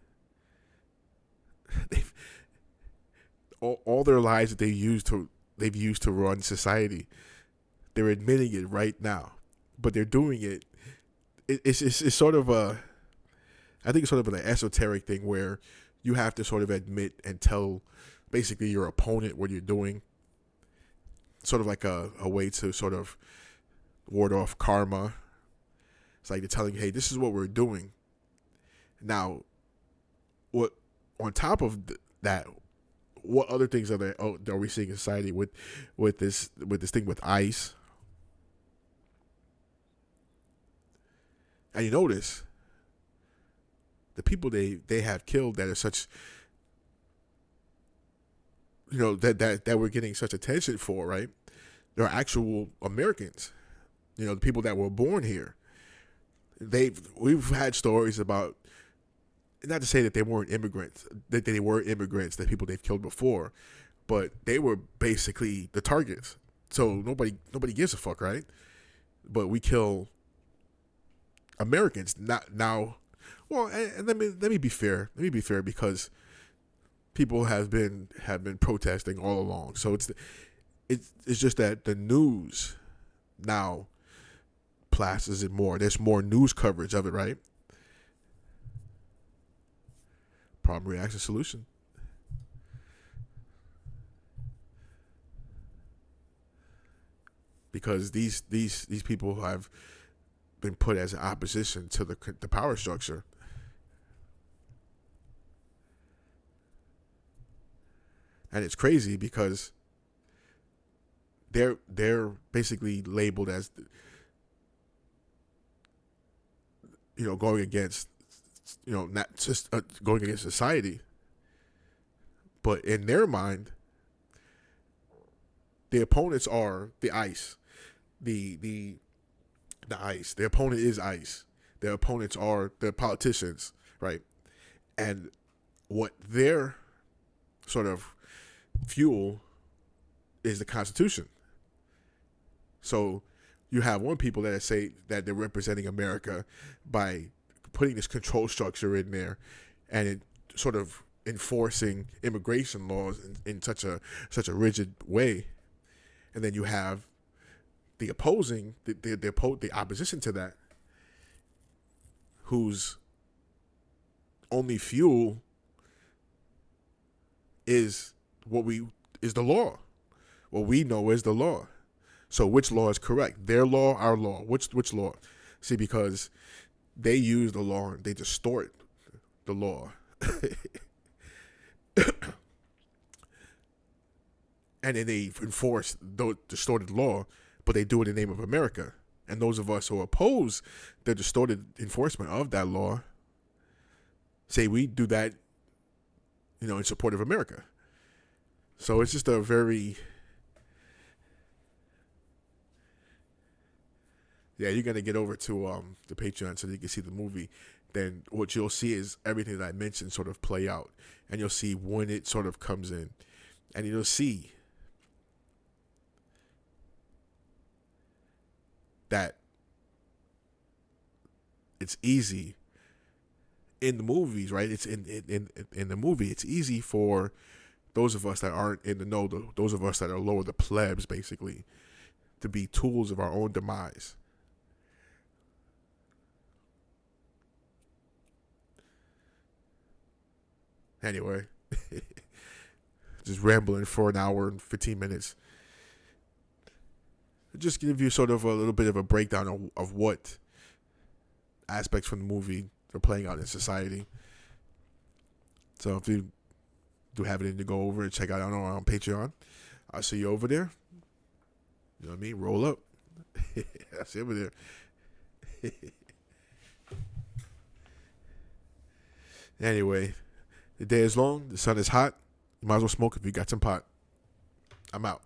all their lies that they've used to run society. They're admitting it right now, but they're doing it. It's sort of I think it's sort of an esoteric thing where you have to sort of admit and tell basically your opponent what you're doing. Sort of like a way to sort of ward off karma. It's like they're telling you, hey, this is what we're doing. Now, what on top of that, what other things are we seeing in society with this thing with ICE? And you notice the people they have killed that are such, that we're getting such attention for, right? They're actual Americans, the people that were born here. We've had stories about, not to say that they weren't immigrants, that they were immigrants, that people they've killed before, but they were basically the targets. So nobody gives a fuck, right? But we kill Americans not now. Well, and let me be fair. Let me be fair, because people have been protesting all along. So it's just that the news now places it more. There's more news coverage of it, right? Problem, reaction, solution. Because these people have been put as an opposition to the power structure. And it's crazy because they're basically labeled as, going against, not just going against society, but in their mind, the opponents are the ICE, the ICE. The opponent is ICE. Their opponents are the politicians, right? And what their sort of fuel is the Constitution. So you have one people that say that they're representing America by putting this control structure in there, and it sort of enforcing immigration laws in such a rigid way. And then you have the opposing, the opposition to that, whose only fuel is the law. What we know is the law. So which law is correct? Their law, our law. Which law? See, because they use the law and they distort the law. And then they enforce the distorted law, but they do it in the name of America. And those of us who oppose the distorted enforcement of that law say we do that, in support of America. So it's just a very, yeah, you're gonna get over to the Patreon so that you can see the movie. Then what you'll see is everything that I mentioned sort of play out, and you'll see when it sort of comes in, and you'll see that it's easy in the movies, right? It's in the movie. It's easy for those of us that aren't in the know, those of us that are lower, the plebs, basically, to be tools of our own demise. Anyway, just rambling for an hour and 15 minutes. Just give you sort of a little bit of a breakdown of what aspects from the movie are playing out in society. So if you do have anything to go over and check out on Patreon, I'll see you over there. You know what I mean? Roll up. I'll see you over there. Anyway, the day is long, the sun is hot. You might as well smoke if you got some pot. I'm out.